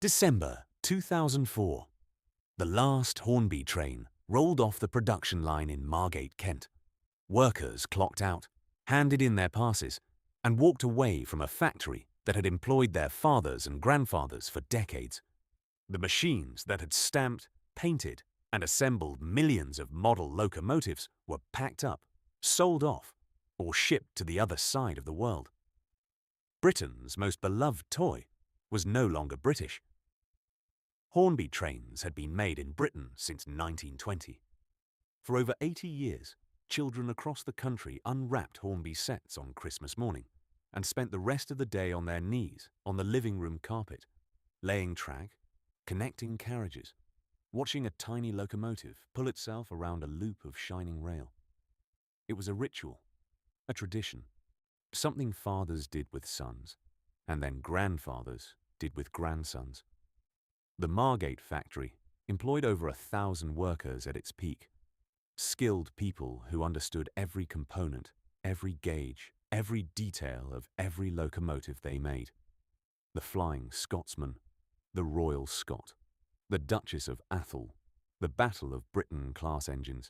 December 2004. The last Hornby train rolled off the production line in Margate, Kent. Workers clocked out, handed in their passes, and walked away from a factory that had employed their fathers and grandfathers for decades. The machines that had stamped, painted, and assembled millions of model locomotives were packed up, sold off, or shipped to the other side of the world. Britain's most beloved toy was no longer British. Hornby trains had been made in Britain since 1920. For over 80 years, children across the country unwrapped Hornby sets on Christmas morning and spent the rest of the day on their knees on the living room carpet, laying track, connecting carriages, watching a tiny locomotive pull itself around a loop of shining rail. It was a ritual, a tradition, something fathers did with sons, and then grandfathers did with grandsons. The Margate factory employed over 1,000 workers at its peak, skilled people who understood every component, every gauge, every detail of every locomotive they made. The Flying Scotsman, the Royal Scot, the Duchess of Atholl, the Battle of Britain class engines.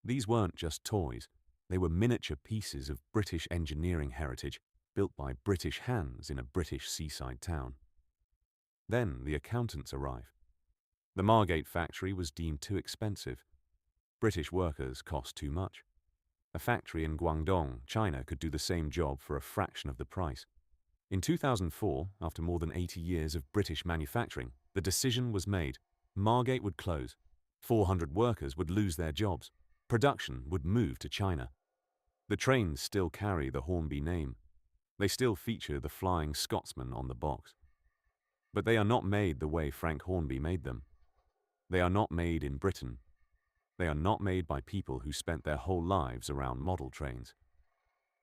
These weren't just toys, they were miniature pieces of British engineering heritage built by British hands in a British seaside town. Then the accountants arrived. The Margate factory was deemed too expensive. British workers cost too much. A factory in Guangdong, China could do the same job for a fraction of the price. In 2004, after more than 80 years of British manufacturing, the decision was made. Margate would close. 400 workers would lose their jobs. Production would move to China. The trains still carry the Hornby name. They still feature the Flying Scotsman on the box. But they are not made the way Frank Hornby made them. They are not made in Britain. They are not made by people who spent their whole lives around model trains.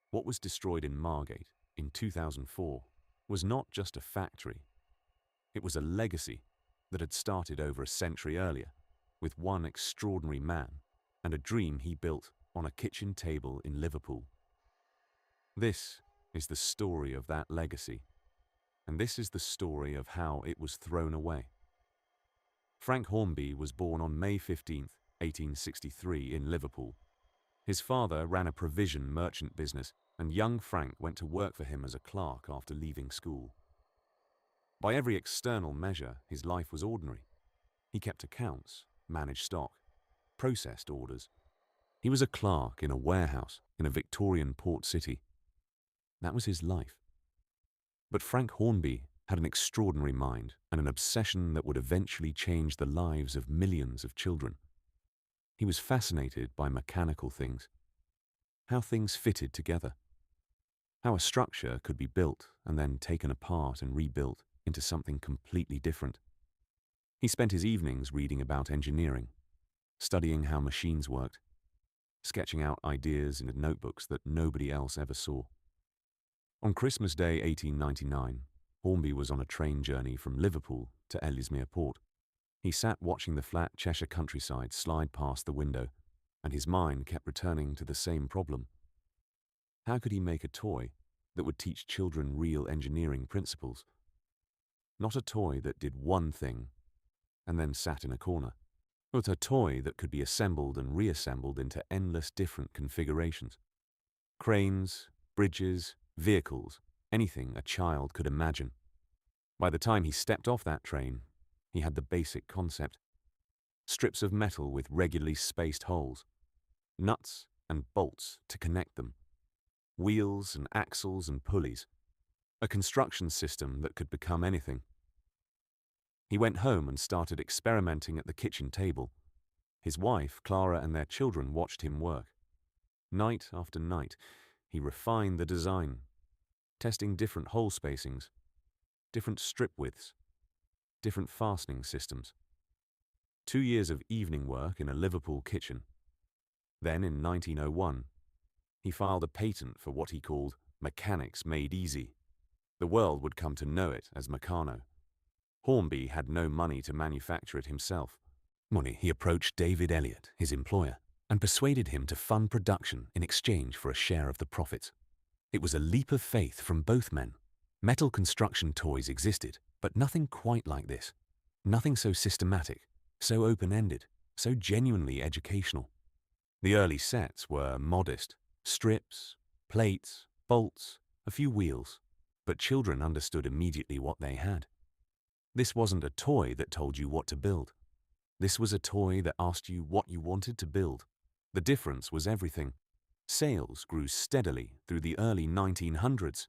What was destroyed in Margate in 2004 was not just a factory. It was a legacy that had started over a century earlier with one extraordinary man and a dream he built on a kitchen table in Liverpool. This is the story of that legacy, and this is the story of how it was thrown away. Frank Hornby was born on May 15, 1863 in Liverpool. His father ran a provision merchant business, and young Frank went to work for him as a clerk after leaving school. By every external measure, his life was ordinary. He kept accounts, managed stock, processed orders. He was a clerk in a warehouse in a Victorian port city. That was his life. But Frank Hornby had an extraordinary mind and an obsession that would eventually change the lives of millions of children. He was fascinated by mechanical things, how things fitted together, how a structure could be built and then taken apart and rebuilt into something completely different. He spent his evenings reading about engineering, studying how machines worked, sketching out ideas in notebooks that nobody else ever saw. On Christmas Day 1899, Hornby was on a train journey from Liverpool to Ellesmere Port. He sat watching the flat Cheshire countryside slide past the window, and his mind kept returning to the same problem. How could he make a toy that would teach children real engineering principles? Not a toy that did one thing and then sat in a corner, but a toy that could be assembled and reassembled into endless different configurations. Cranes, bridges, vehicles, anything a child could imagine. By the time he stepped off that train, he had the basic concept. Strips of metal with regularly spaced holes, nuts and bolts to connect them, wheels and axles and pulleys, a construction system that could become anything. He went home and started experimenting at the kitchen table. His wife, Clara, and their children watched him work. Night after night, he refined the design, testing different hole spacings, different strip widths, different fastening systems. 2 years of evening work in a Liverpool kitchen. Then in 1901, he filed a patent for what he called mechanics made easy. The world would come to know it as Meccano. Hornby had no money to manufacture it himself. He approached David Elliott, his employer, and persuaded him to fund production in exchange for a share of the profits. It was a leap of faith from both men. Metal construction toys existed, But nothing quite like this. Nothing so systematic, so open-ended, so genuinely educational. The early sets were modest. Strips, plates, bolts, a few wheels. But children understood immediately what they had. This wasn't a toy that told you what to build. This was a toy that asked you what you wanted to build. The difference was everything. Sales grew steadily through the early 1900s.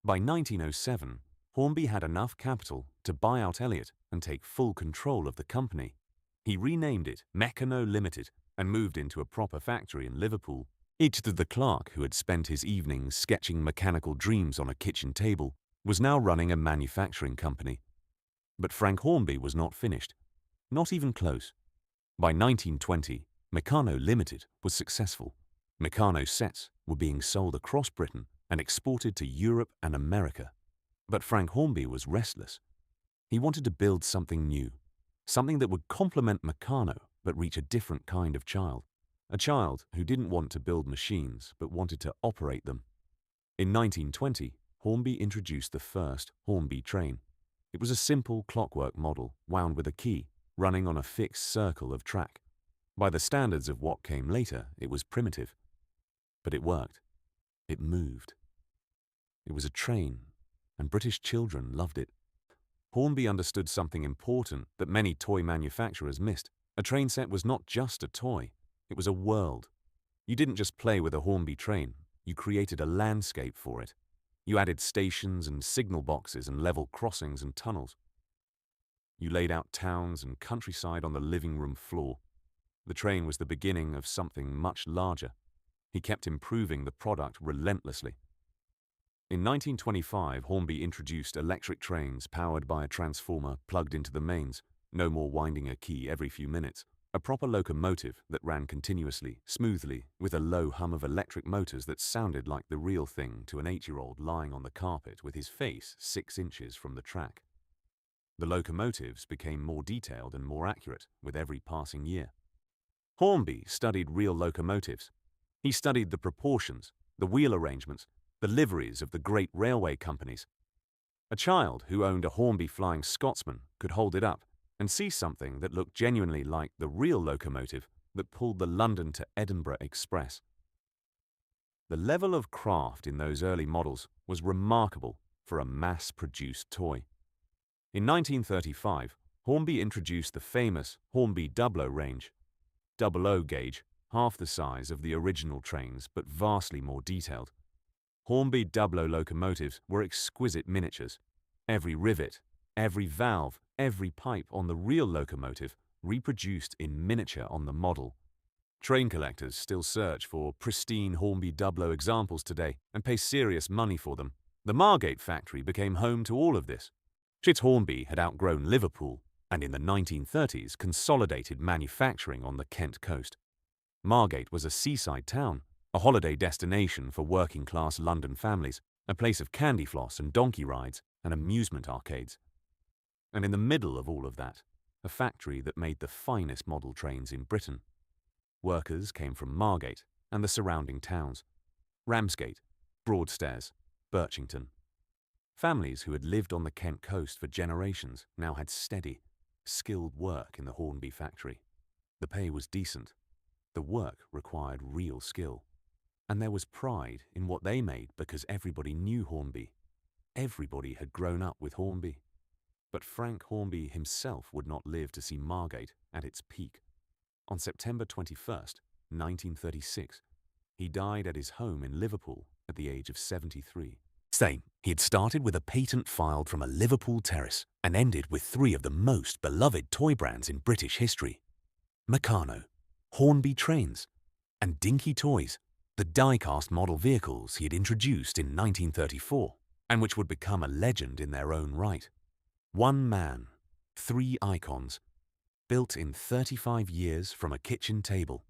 By 1907, Hornby had enough capital to buy out Elliott and take full control of the company. He renamed it Meccano Limited and moved into a proper factory in Liverpool. Each of the clerk who had spent his evenings sketching mechanical dreams on a kitchen table was now running a manufacturing company. But Frank Hornby was not finished. Not even close. By 1920, Meccano Limited was successful. Meccano sets were being sold across Britain and exported to Europe and America. But Frank Hornby was restless. He wanted to build something new, something that would complement Meccano but reach a different kind of child. A child who didn't want to build machines but wanted to operate them. In 1920, Hornby introduced the first Hornby train. It was a simple clockwork model wound with a key, running on a fixed circle of track. By the standards of what came later, it was primitive. But it worked. It moved. It was a train, and British children loved it. Hornby understood something important that many toy manufacturers missed. A train set was not just a toy. It was a world. You didn't just play with a Hornby train. You created a landscape for it. You added stations and signal boxes and level crossings and tunnels. You laid out towns and countryside on the living room floor. The train was the beginning of something much larger. He kept improving the product relentlessly. In 1925, Hornby introduced electric trains powered by a transformer plugged into the mains, no more winding a key every few minutes. A proper locomotive that ran continuously, smoothly, with a low hum of electric motors that sounded like the real thing to an 8-year-old lying on the carpet with his face 6 inches from the track. The locomotives became more detailed and more accurate with every passing year. Hornby studied real locomotives. He studied the proportions, the wheel arrangements, the liveries of the great railway companies. A child who owned a Hornby Flying Scotsman could hold it up and see something that looked genuinely like the real locomotive that pulled the London to Edinburgh Express. The level of craft in those early models was remarkable for a mass-produced toy. In 1935, Hornby introduced the famous Hornby 00 range. 00 gauge, half the size of the original trains but vastly more detailed. Hornby 00 locomotives were exquisite miniatures. Every rivet, every valve, every pipe on the real locomotive reproduced in miniature on the model. Train collectors still search for pristine Hornby 00 examples today and pay serious money for them. The Margate factory became home to all of this. Fitz Hornby had outgrown Liverpool and in the 1930s consolidated manufacturing on the Kent coast. Margate was a seaside town, a holiday destination for working-class London families, a place of candy floss and donkey rides and amusement arcades. And in the middle of all of that, a factory that made the finest model trains in Britain. Workers came from Margate and the surrounding towns, Ramsgate, Broadstairs, Birchington. Families who had lived on the Kent coast for generations now had steady, skilled work in the Hornby factory. The pay was decent. The work required real skill. And there was pride in what they made because everybody knew Hornby. Everybody had grown up with Hornby. But Frank Hornby himself would not live to see Margate at its peak. On September 21st, 1936, he died at his home in Liverpool at the age of 73. Same, he had started with a patent filed from a Liverpool terrace and ended with 3 of the most beloved toy brands in British history. Meccano, Hornby trains, and Dinky toys, the die-cast model vehicles he had introduced in 1934 and which would become a legend in their own right. 1 man, 3 icons, built in 35 years from a kitchen table.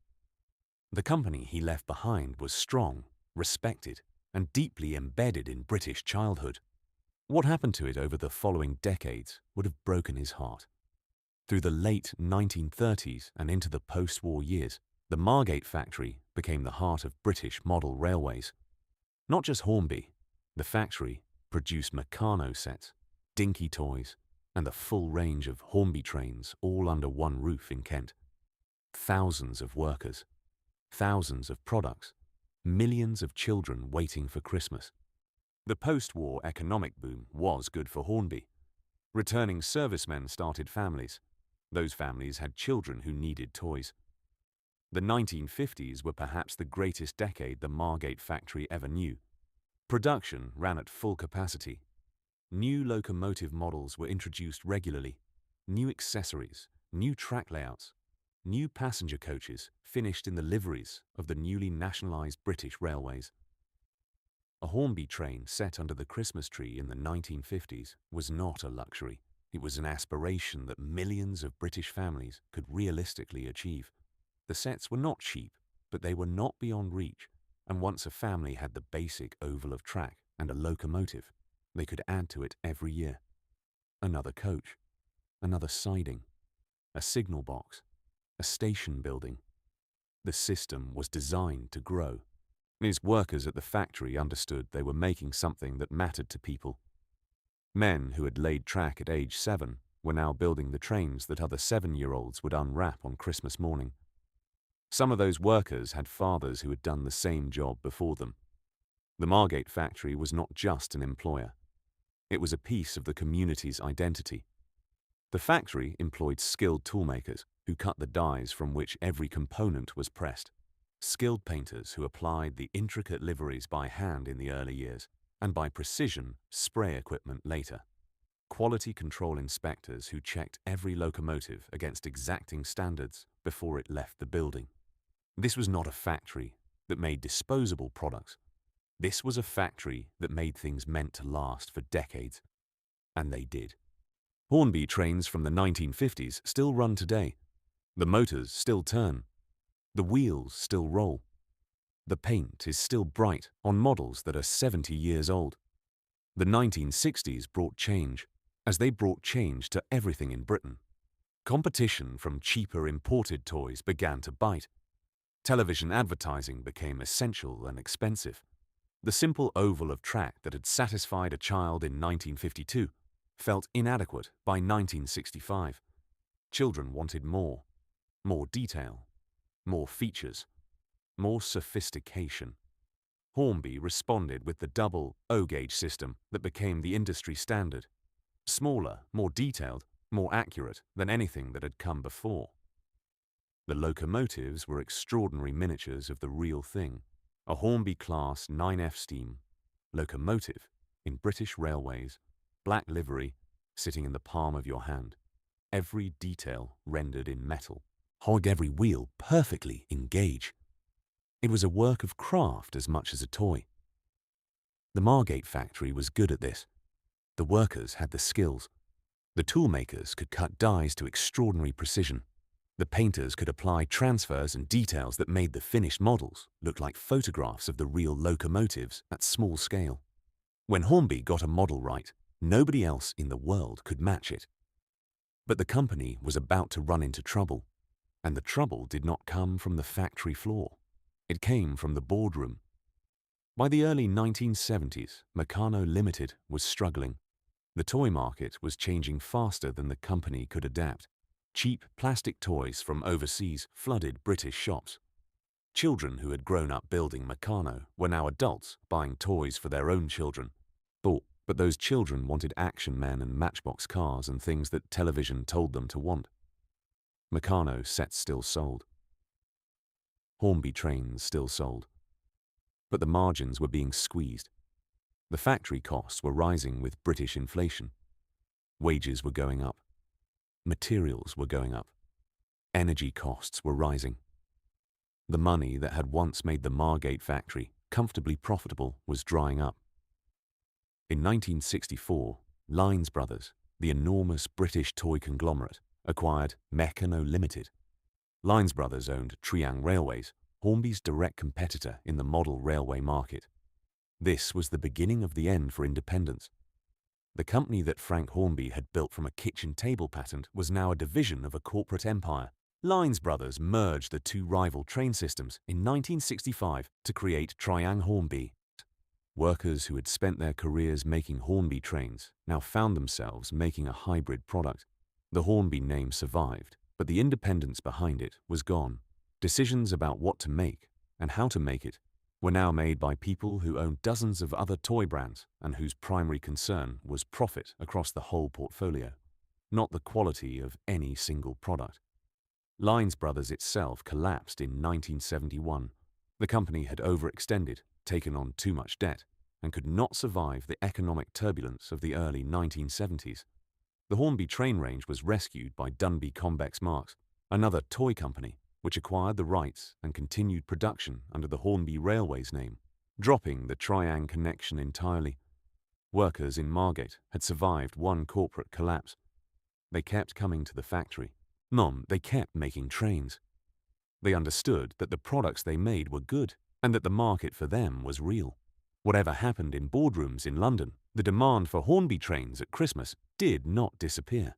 The company he left behind was strong, respected, and deeply embedded in British childhood. What happened to it over the following decades would have broken his heart. Through the late 1930s and into the post-war years, the Margate factory became the heart of British model railways. Not just Hornby, the factory produced Meccano sets, Dinky toys, and the full range of Hornby trains all under one roof in Kent. Thousands of workers, thousands of products, millions of children waiting for Christmas. The post-war economic boom was good for Hornby. Returning servicemen started families. Those families had children who needed toys. The 1950s were perhaps the greatest decade the Margate factory ever knew. Production ran at full capacity. New locomotive models were introduced regularly. New accessories, new track layouts, new passenger coaches finished in the liveries of the newly nationalised British Railways. A Hornby train set under the Christmas tree in the 1950s was not a luxury. It was an aspiration that millions of British families could realistically achieve. The sets were not cheap, but they were not beyond reach, and once a family had the basic oval of track and a locomotive, they could add to it every year. Another coach, another siding, a signal box, a station building. The system was designed to grow. His workers at the factory understood they were making something that mattered to people. Men who had laid track at age 7 were now building the trains that other 7-year-olds would unwrap on Christmas morning. Some of those workers had fathers who had done the same job before them. The Margate factory was not just an employer. It was a piece of the community's identity. The factory employed skilled toolmakers who cut the dies from which every component was pressed, skilled painters who applied the intricate liveries by hand in the early years and by precision spray equipment later, quality control inspectors who checked every locomotive against exacting standards before it left the building. This was not a factory that made disposable products. This was a factory that made things meant to last for decades. And they did. Hornby trains from the 1950s still run today. The motors still turn. The wheels still roll. The paint is still bright on models that are 70 years old. The 1960s brought change, as they brought change to everything in Britain. Competition from cheaper imported toys began to bite. Television advertising became essential and expensive. The simple oval of track that had satisfied a child in 1952 felt inadequate by 1965. Children wanted more detail, more features, more sophistication. Hornby responded with the double O-gauge system that became the industry standard. Smaller, more detailed, more accurate than anything that had come before. The locomotives were extraordinary miniatures of the real thing. A Hornby Class 9F steam locomotive in British Railways, black livery, sitting in the palm of your hand. Every detail rendered in metal. Every wheel perfectly in gauge. It was a work of craft as much as a toy. The Margate factory was good at this. The workers had the skills. The toolmakers could cut dies to extraordinary precision. The painters could apply transfers and details that made the finished models look like photographs of the real locomotives at small scale. When Hornby got a model right, nobody else in the world could match it. But the company was about to run into trouble, and the trouble did not come from the factory floor. It came from the boardroom. By the early 1970s, Meccano Limited was struggling. The toy market was changing faster than the company could adapt. Cheap plastic toys from overseas flooded British shops. Children who had grown up building Meccano were now adults buying toys for their own children. But those children wanted action men and matchbox cars and things that television told them to want. Meccano sets still sold. Hornby trains still sold. But the margins were being squeezed. The factory costs were rising with British inflation. Wages were going up. Materials were going up. Energy costs were rising. The money that had once made the Margate factory comfortably profitable was drying up. In 1964, Lines Brothers, the enormous British toy conglomerate, acquired Meccano Limited. Lines Brothers owned Triang Railways, Hornby's direct competitor in the model railway market. This was the beginning of the end for independence. The company that Frank Hornby had built from a kitchen table patent was now a division of a corporate empire. Lines Brothers merged the two rival train systems in 1965 to create Triang Hornby. Workers who had spent their careers making Hornby trains now found themselves making a hybrid product. The Hornby name survived, but the independence behind it was gone. Decisions about what to make and how to make it were now made by people who owned dozens of other toy brands and whose primary concern was profit across the whole portfolio, not the quality of any single product. Lines Brothers itself collapsed in 1971. The company had overextended, taken on too much debt, and could not survive the economic turbulence of the early 1970s. The Hornby train range was rescued by Dunby Convex Marks, another toy company, which acquired the rights and continued production under the Hornby Railways name, dropping the Triang connection entirely. Workers in Margate had survived one corporate collapse. They kept coming to the factory. They kept making trains. They understood that the products they made were good and that the market for them was real. Whatever happened in boardrooms in London, the demand for Hornby trains at Christmas did not disappear.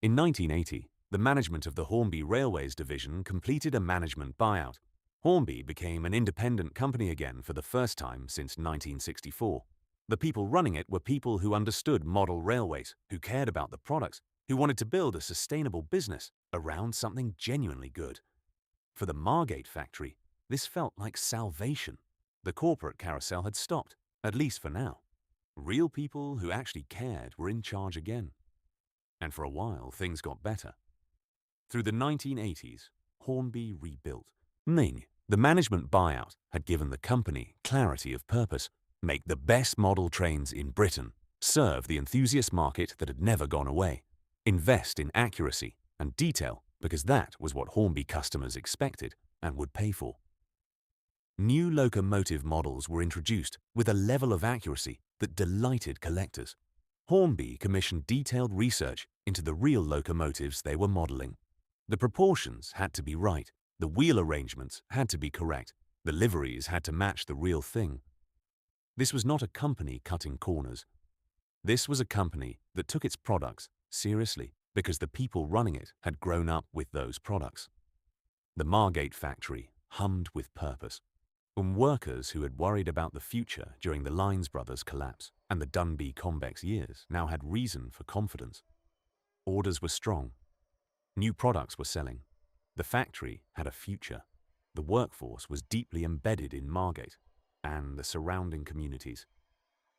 In 1980, the management of the Hornby Railways division completed a management buyout. Hornby became an independent company again for the first time since 1964. The people running it were people who understood model railways, who cared about the products, who wanted to build a sustainable business around something genuinely good. For the Margate factory, this felt like salvation. The corporate carousel had stopped, at least for now. Real people who actually cared were in charge again. And for a while, things got better. Through the 1980s, Hornby rebuilt. The management buyout had given the company clarity of purpose: make the best model trains in Britain, serve the enthusiast market that had never gone away, invest in accuracy and detail because that was what Hornby customers expected and would pay for. New locomotive models were introduced with a level of accuracy that delighted collectors. Hornby commissioned detailed research into the real locomotives they were modelling. The proportions had to be right, the wheel arrangements had to be correct, the liveries had to match the real thing. This was not a company cutting corners. This was a company that took its products seriously because the people running it had grown up with those products. The Margate factory hummed with purpose. Workers who had worried about the future during the Lines Brothers collapse and the Dunby Convex years now had reason for confidence. Orders were strong. New products were selling. The factory had a future. The workforce was deeply embedded in Margate and the surrounding communities.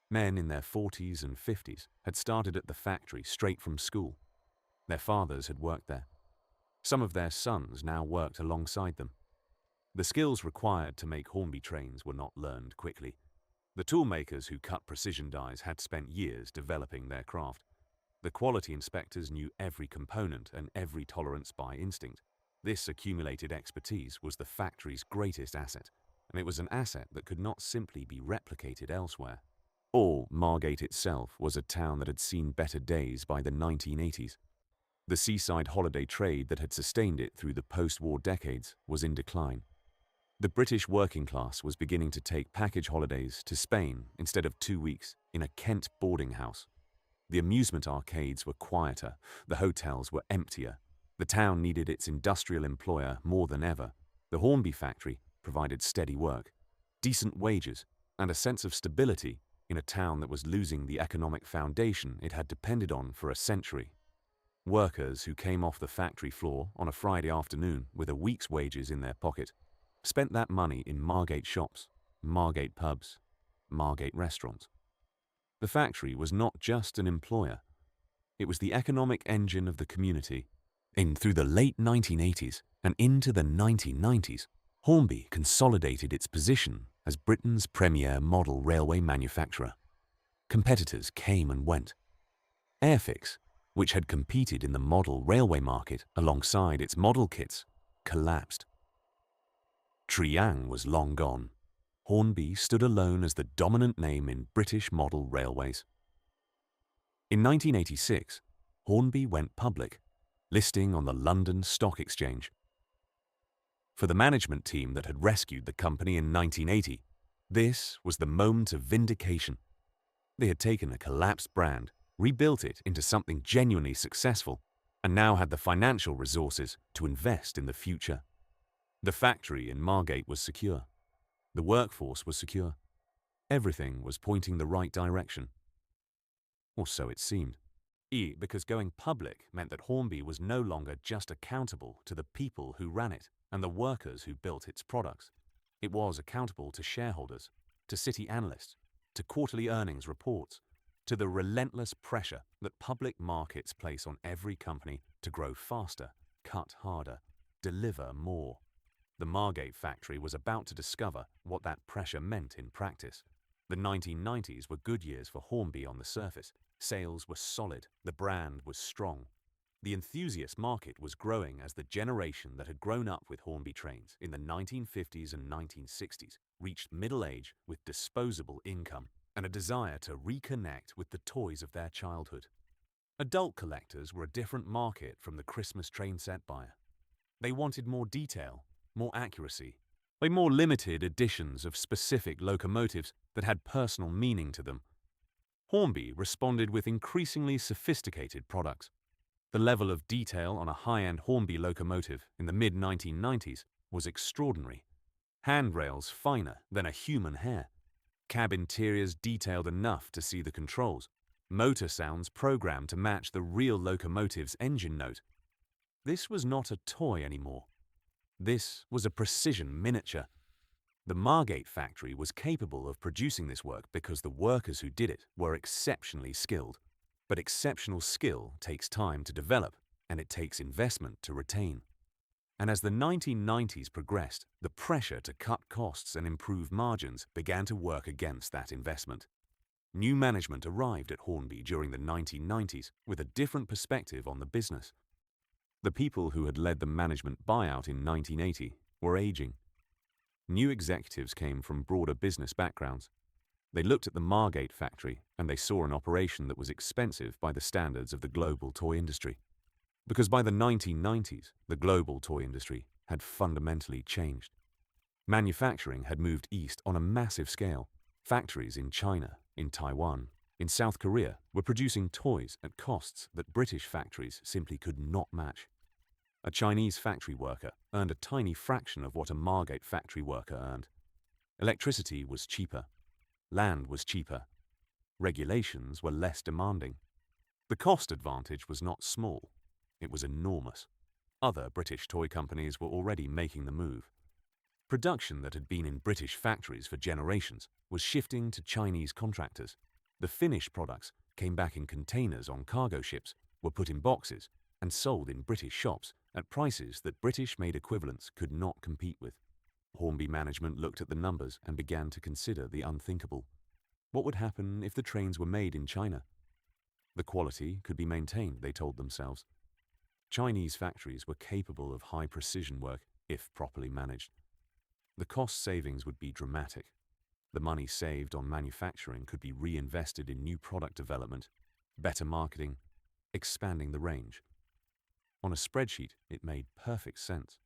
Men in their 40s and 50s had started at the factory straight from school. Their fathers had worked there. Some of their sons now worked alongside them. The skills required to make Hornby trains were not learned quickly. The toolmakers who cut precision dies had spent years developing their craft. The quality inspectors knew every component and every tolerance by instinct. This accumulated expertise was the factory's greatest asset, and it was an asset that could not simply be replicated elsewhere. Margate itself was a town that had seen better days by the 1980s. The seaside holiday trade that had sustained it through the post-war decades was in decline. The British working class was beginning to take package holidays to Spain instead of 2 weeks in a Kent boarding house. The amusement arcades were quieter, the hotels were emptier. The town needed its industrial employer more than ever. The Hornby factory provided steady work, decent wages, and a sense of stability in a town that was losing the economic foundation it had depended on for a century. Workers who came off the factory floor on a Friday afternoon with a week's wages in their pocket spent that money in Margate shops, Margate pubs, Margate restaurants. The factory was not just an employer. It was the economic engine of the community. Through the late 1980s and into the 1990s, Hornby consolidated its position as Britain's premier model railway manufacturer. Competitors came and went. Airfix, which had competed in the model railway market alongside its model kits, collapsed. Triang was long gone. Hornby stood alone as the dominant name in British model railways. In 1986, Hornby went public, listing on the London Stock Exchange. For the management team that had rescued the company in 1980, this was the moment of vindication. They had taken a collapsed brand, rebuilt it into something genuinely successful, and now had the financial resources to invest in the future. The factory in Margate was secure. The workforce was secure. Everything was pointing the right direction. Or so it seemed. Because going public meant that Hornby was no longer just accountable to the people who ran it and the workers who built its products. It was accountable to shareholders, to city analysts, to quarterly earnings reports, to the relentless pressure that public markets place on every company to grow faster, cut harder, deliver more. The Margate factory was about to discover what that pressure meant in practice. The 1990s were good years for Hornby on the surface. Sales were solid, the brand was strong. The enthusiast market was growing as the generation that had grown up with Hornby trains in the 1950s and 1960s reached middle age with disposable income and a desire to reconnect with the toys of their childhood. Adult collectors were a different market from the Christmas train set buyer. They wanted more detail, more accuracy, more limited editions of specific locomotives that had personal meaning to them. Hornby responded with increasingly sophisticated products. The level of detail on a high-end Hornby locomotive in the mid-1990s was extraordinary. Handrails finer than a human hair. Cab interiors detailed enough to see the controls. Motor sounds programmed to match the real locomotive's engine note. This was not a toy anymore. This was a precision miniature. The Margate factory was capable of producing this work because the workers who did it were exceptionally skilled. But exceptional skill takes time to develop, and it takes investment to retain. And as the 1990s progressed, the pressure to cut costs and improve margins began to work against that investment. New management arrived at Hornby during the 1990s with a different perspective on the business. The people who had led the management buyout in 1980 were aging. New executives came from broader business backgrounds. They looked at the Margate factory and they saw an operation that was expensive by the standards of the global toy industry. Because by the 1990s, the global toy industry had fundamentally changed. Manufacturing had moved east on a massive scale. Factories in China, in Taiwan, in South Korea were producing toys at costs that British factories simply could not match. A Chinese factory worker earned a tiny fraction of what a Margate factory worker earned. Electricity was cheaper. Land was cheaper. Regulations were less demanding. The cost advantage was not small. It was enormous. Other British toy companies were already making the move. Production that had been in British factories for generations was shifting to Chinese contractors. The finished products came back in containers on cargo ships, were put in boxes, and sold in British shops at prices that British-made equivalents could not compete with. Hornby management looked at the numbers and began to consider the unthinkable. What would happen if the trains were made in China? The quality could be maintained, they told themselves. Chinese factories were capable of high-precision work if properly managed. The cost savings would be dramatic. The money saved on manufacturing could be reinvested in new product development, better marketing, expanding the range. On a spreadsheet, it made perfect sense.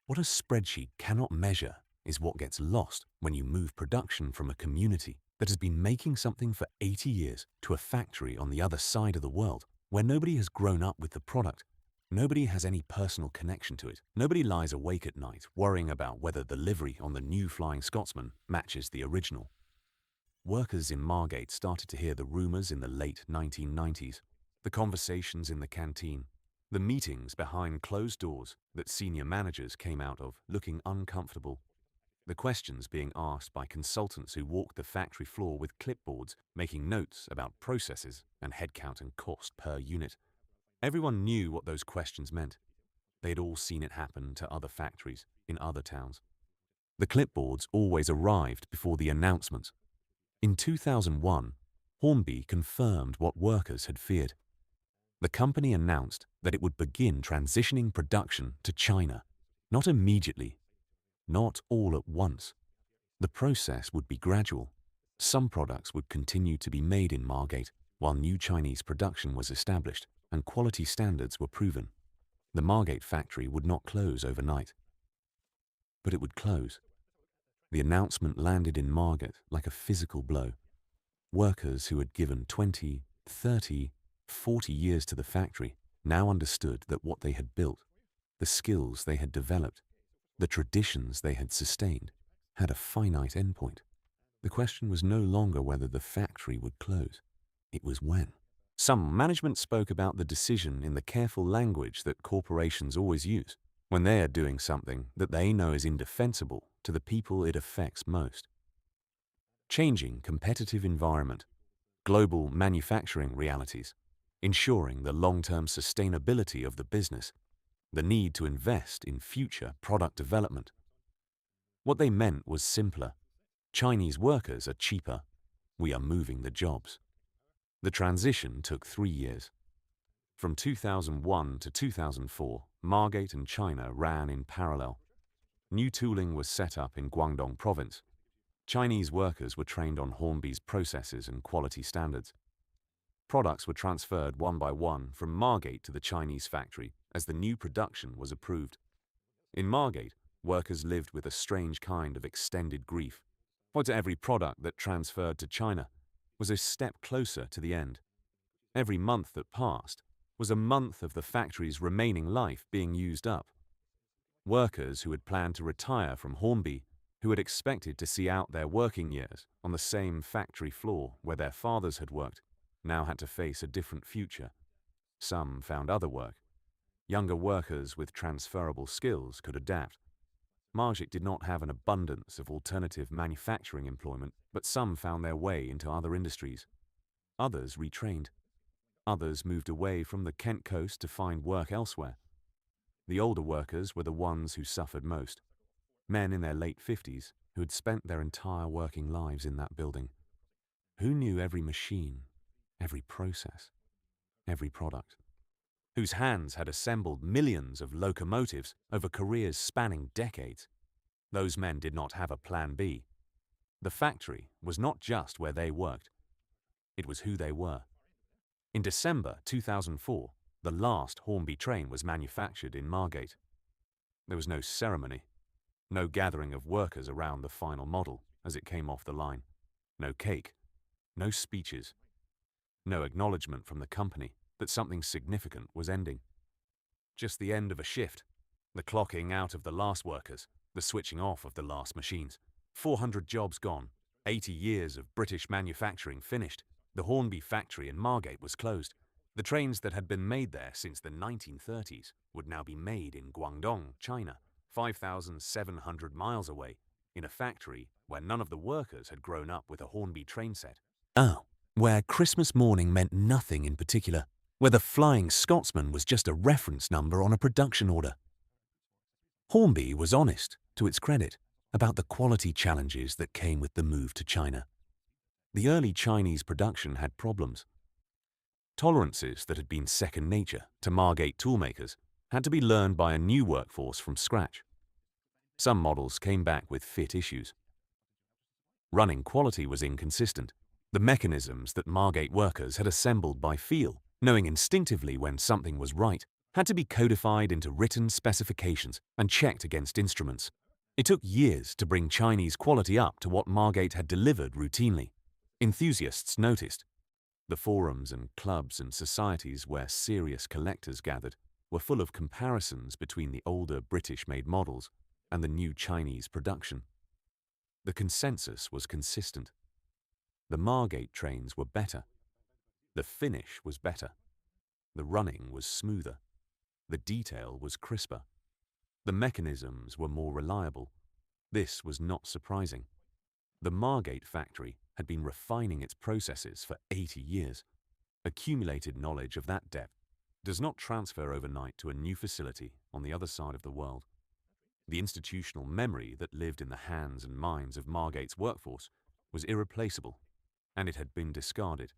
What a spreadsheet cannot measure is what gets lost when you move production from a community that has been making something for 80 years to a factory on the other side of the world, where nobody has grown up with the product. Nobody has any personal connection to it. Nobody lies awake at night worrying about whether the livery on the new Flying Scotsman matches the original. Workers in Margate started to hear the rumours in the late 1990s, the conversations in the canteen, the meetings behind closed doors that senior managers came out of looking uncomfortable. The questions being asked by consultants who walked the factory floor with clipboards making notes about processes and headcount and cost per unit. Everyone knew what those questions meant. They had all seen it happen to other factories in other towns. The clipboards always arrived before the announcements. In 2001, Hornby confirmed what workers had feared. The company announced that it would begin transitioning production to China, not immediately, not all at once. The process would be gradual. Some products would continue to be made in Margate while new Chinese production was established and quality standards were proven. The Margate factory would not close overnight. But it would close. The announcement landed in Margate like a physical blow. Workers who had given 20, 30, 40 years to the factory now understood that what they had built, the skills they had developed, the traditions they had sustained, had a finite endpoint. The question was no longer whether the factory would close. It was when. Some management spoke about the decision in the careful language that corporations always use when they are doing something that they know is indefensible to the people it affects most. Changing competitive environment, global manufacturing realities, ensuring the long-term sustainability of the business, the need to invest in future product development. What they meant was simpler. Chinese workers are cheaper. We are moving the jobs. The transition took 3 years. From 2001 to 2004, Margate and China ran in parallel. New tooling was set up in Guangdong province. Chinese workers were trained on Hornby's processes and quality standards. Products were transferred one by one from Margate to the Chinese factory as the new production was approved. In Margate, workers lived with a strange kind of extended grief, for to every product that transferred to China was a step closer to the end. Every month that passed was a month of the factory's remaining life being used up. Workers who had planned to retire from Hornby, who had expected to see out their working years on the same factory floor where their fathers had worked, now had to face a different future. Some found other work. Younger workers with transferable skills could adapt. Margate did not have an abundance of alternative manufacturing employment, but some found their way into other industries. Others retrained. Others moved away from the Kent coast to find work elsewhere. The older workers were the ones who suffered most. Men in their late 50s who had spent their entire working lives in that building. Who knew every machine, every process, every product. Whose hands had assembled millions of locomotives over careers spanning decades. Those men did not have a plan B. The factory was not just where they worked. It was who they were. In December 2004, the last Hornby train was manufactured in Margate. There was no ceremony, no gathering of workers around the final model as it came off the line, no cake, no speeches, no acknowledgement from the company that something significant was ending. Just the end of a shift, the clocking out of the last workers, the switching off of the last machines. 400 jobs gone, 80 years of British manufacturing finished. The Hornby factory in Margate was closed. The trains that had been made there since the 1930s would now be made in Guangdong, China, 5,700 miles away, in a factory where none of the workers had grown up with a Hornby train set. Oh, where Christmas morning meant nothing in particular, where the Flying Scotsman was just a reference number on a production order. Hornby was honest, to its credit, about the quality challenges that came with the move to China. The early Chinese production had problems. Tolerances that had been second nature to Margate toolmakers had to be learned by a new workforce from scratch. Some models came back with fit issues. Running quality was inconsistent. The mechanisms that Margate workers had assembled by feel, knowing instinctively when something was right, had to be codified into written specifications and checked against instruments. It took years to bring Chinese quality up to what Margate had delivered routinely. Enthusiasts noticed. The forums and clubs and societies where serious collectors gathered were full of comparisons between the older British-made models and the new Chinese production. The consensus was consistent. The Margate trains were better. The finish was better. The running was smoother. The detail was crisper. The mechanisms were more reliable. This was not surprising. The Margate factory had been refining its processes for 80 years. Accumulated knowledge of that depth does not transfer overnight to a new facility on the other side of the world. The institutional memory that lived in the hands and minds of Margate's workforce was irreplaceable, and it had been discarded.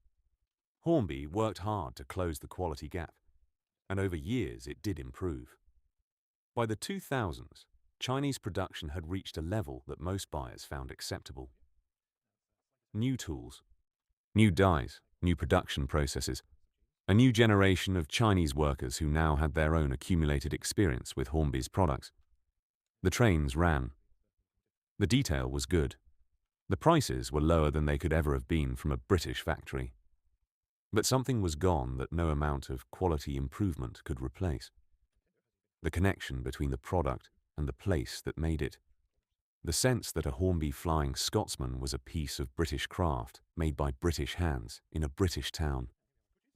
Hornby worked hard to close the quality gap, and over years it did improve. By the 2000s, Chinese production had reached a level that most buyers found acceptable. New tools, new dies, new production processes, a new generation of Chinese workers who now had their own accumulated experience with Hornby's products. The trains ran. The detail was good. The prices were lower than they could ever have been from a British factory. But something was gone that no amount of quality improvement could replace. The connection between the product and the place that made it. The sense that a Hornby Flying Scotsman was a piece of British craft made by British hands in a British town.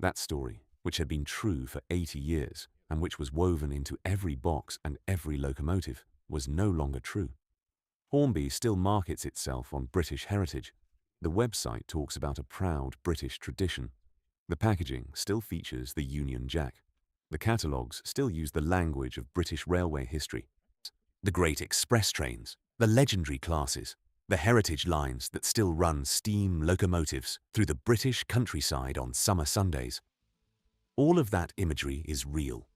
That story, which had been true for 80 years and which was woven into every box and every locomotive, was no longer true. Hornby still markets itself on British heritage. The website talks about a proud British tradition. The packaging still features the Union Jack. The catalogues still use the language of British railway history. The great express trains, the legendary classes, the heritage lines that still run steam locomotives through the British countryside on summer Sundays. All of that imagery is real.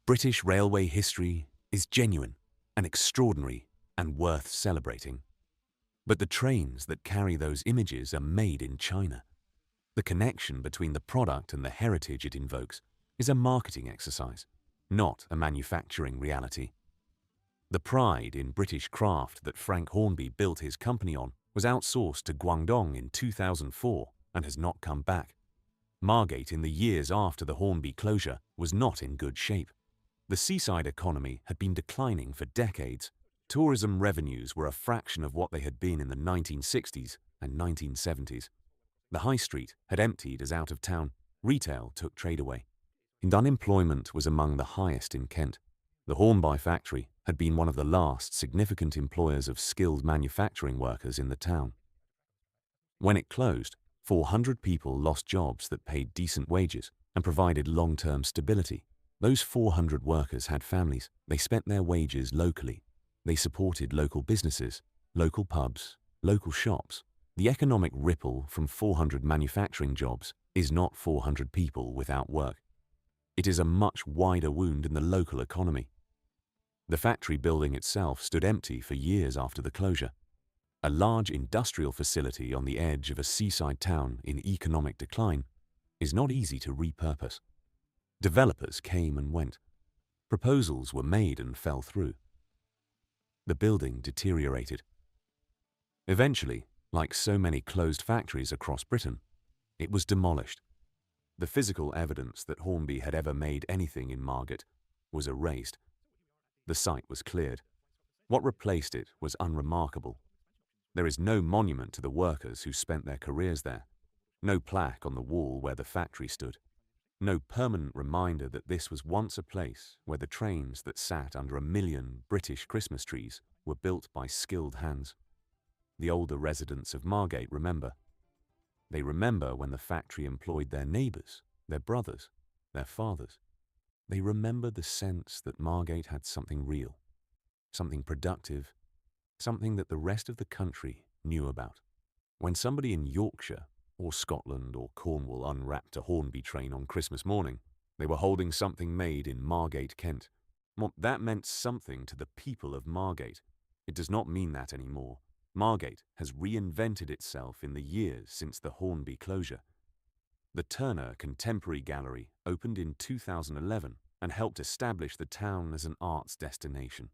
British railway history is genuine and extraordinary and worth celebrating. But the trains that carry those images are made in China. The connection between the product and the heritage it invokes is a marketing exercise, not a manufacturing reality. The pride in British craft that Frank Hornby built his company on was outsourced to Guangdong in 2004 and has not come back. Margate in the years after the Hornby closure was not in good shape. The seaside economy had been declining for decades. Tourism revenues were a fraction of what they had been in the 1960s and 1970s. The high street had emptied as out of town. Retail took trade away. And unemployment was among the highest in Kent. The Hornby factory had been one of the last significant employers of skilled manufacturing workers in the town. When it closed, 400 people lost jobs that paid decent wages and provided long-term stability. Those 400 workers had families. They spent their wages locally. They supported local businesses, local pubs, local shops. The economic ripple from 400 manufacturing jobs is not 400 people without work. It is a much wider wound in the local economy. The factory building itself stood empty for years after the closure. A large industrial facility on the edge of a seaside town in economic decline is not easy to repurpose. Developers came and went. Proposals were made and fell through. The building deteriorated. Eventually, like so many closed factories across Britain, it was demolished. The physical evidence that Hornby had ever made anything in Margate was erased. The site was cleared. What replaced it was unremarkable. There is no monument to the workers who spent their careers there, no plaque on the wall where the factory stood, no permanent reminder that this was once a place where the trains that sat under 1 million British Christmas trees were built by skilled hands. The older residents of Margate remember. They remember when the factory employed their neighbours, their brothers, their fathers. They remember the sense that Margate had something real, something productive, something that the rest of the country knew about. When somebody in Yorkshire or Scotland or Cornwall unwrapped a Hornby train on Christmas morning, they were holding something made in Margate, Kent. That meant something to the people of Margate. It does not mean that anymore. Margate has reinvented itself in the years since the Hornby closure. The Turner Contemporary Gallery opened in 2011 and helped establish the town as an arts destination.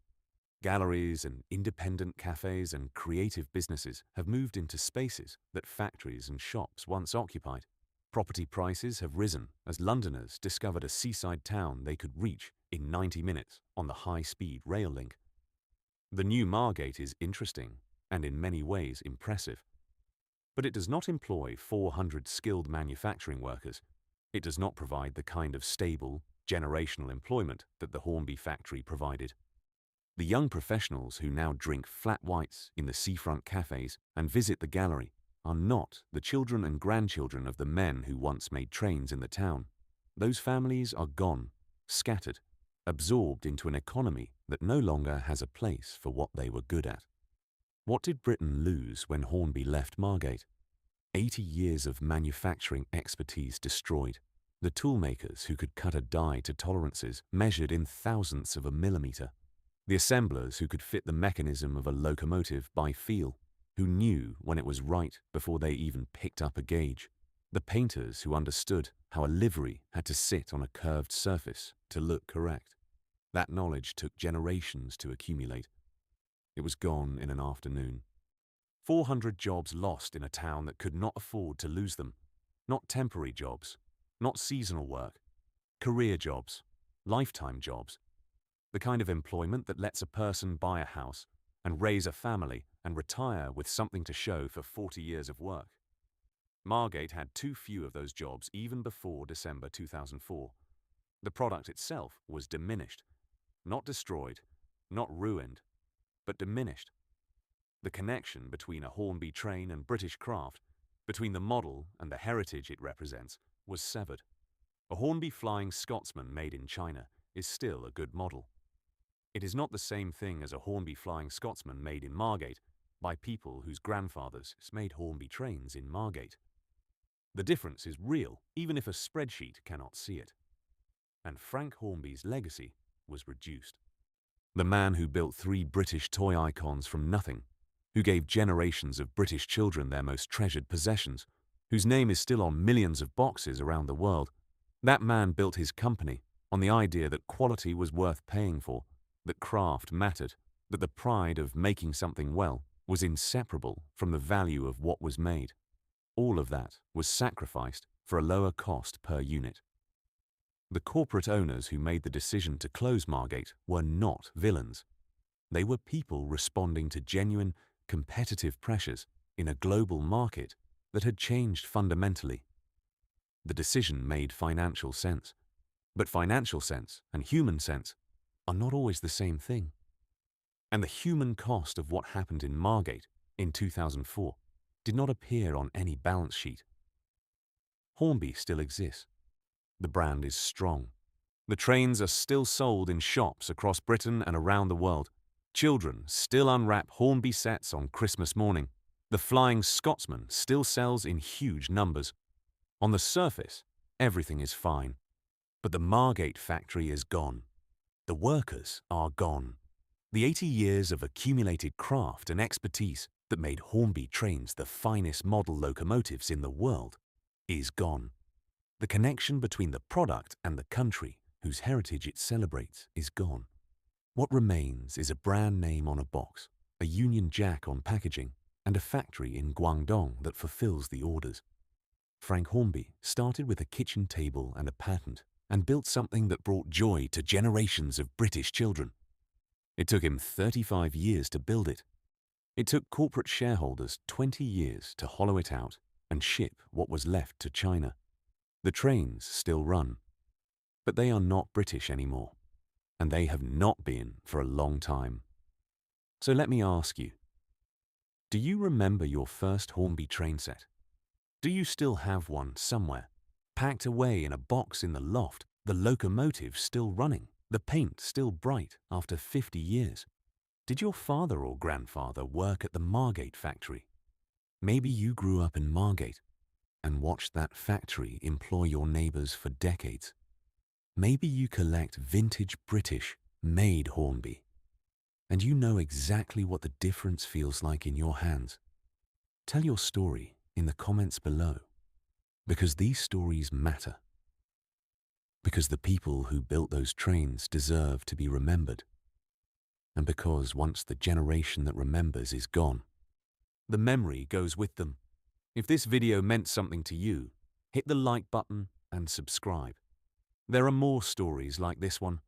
Galleries and independent cafes and creative businesses have moved into spaces that factories and shops once occupied. Property prices have risen as Londoners discovered a seaside town they could reach in 90 minutes on the high-speed rail link. The new Margate is interesting and in many ways impressive. But it does not employ 400 skilled manufacturing workers. It does not provide the kind of stable, generational employment that the Hornby factory provided. The young professionals who now drink flat whites in the seafront cafes and visit the gallery are not the children and grandchildren of the men who once made trains in the town. Those families are gone, scattered, absorbed into an economy that no longer has a place for what they were good at. What did Britain lose when Hornby left Margate? 80 years of manufacturing expertise destroyed. The toolmakers who could cut a die to tolerances measured in thousandths of a millimetre. The assemblers who could fit the mechanism of a locomotive by feel, who knew when it was right before they even picked up a gauge. The painters who understood how a livery had to sit on a curved surface to look correct. That knowledge took generations to accumulate. It was gone in an afternoon. 400 jobs lost in a town that could not afford to lose them. Not temporary jobs, not seasonal work. Career jobs, lifetime jobs. The kind of employment that lets a person buy a house, and raise a family and retire with something to show for 40 years of work. Margate had too few of those jobs even before December 2004. The product itself was diminished, not destroyed, not ruined, but diminished. The connection between a Hornby train and British craft, between the model and the heritage it represents, was severed. A Hornby Flying Scotsman made in China is still a good model. It is not the same thing as a Hornby Flying Scotsman made in Margate by people whose grandfathers made Hornby trains in Margate. The difference is real, even if a spreadsheet cannot see it. And Frank Hornby's legacy was reduced. The man who built 3 British toy icons from nothing, who gave generations of British children their most treasured possessions, whose name is still on millions of boxes around the world, that man built his company on the idea that quality was worth paying for, that craft mattered, that the pride of making something well was inseparable from the value of what was made. All of that was sacrificed for a lower cost per unit. The corporate owners who made the decision to close Margate were not villains. They were people responding to genuine, competitive pressures in a global market that had changed fundamentally. The decision made financial sense, but financial sense and human sense are not always the same thing. And the human cost of what happened in Margate in 2004 did not appear on any balance sheet. Hornby still exists. The brand is strong. The trains are still sold in shops across Britain and around the world. Children still unwrap Hornby sets on Christmas morning. The Flying Scotsman still sells in huge numbers. On the surface, everything is fine. But the Margate factory is gone. The workers are gone. The 80 years of accumulated craft and expertise that made Hornby trains the finest model locomotives in the world is gone. The connection between the product and the country whose heritage it celebrates is gone. What remains is a brand name on a box, a Union Jack on packaging, and a factory in Guangdong that fulfills the orders. Frank Hornby started with a kitchen table and a patent and built something that brought joy to generations of British children. It took him 35 years to build it. It took corporate shareholders 20 years to hollow it out and ship what was left to China. The trains still run, but they are not British anymore, and they have not been for a long time. So let me ask you, do you remember your first Hornby train set? Do you still have one somewhere, packed away in a box in the loft, the locomotive still running, the paint still bright after 50 years? Did your father or grandfather work at the Margate factory? Maybe you grew up in Margate and watched that factory employ your neighbours for decades. Maybe you collect vintage British made Hornby, and you know exactly what the difference feels like in your hands. Tell your story in the comments below, because these stories matter. Because the people who built those trains deserve to be remembered. And because once the generation that remembers is gone, the memory goes with them. If this video meant something to you, hit the like button and subscribe. There are more stories like this one.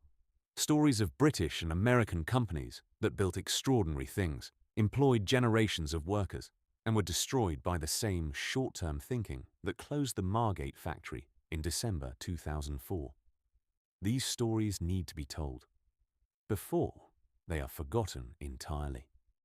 Stories of British and American companies that built extraordinary things, employed generations of workers, and were destroyed by the same short-term thinking that closed the Margate factory in December 2004. These stories need to be told before they are forgotten entirely.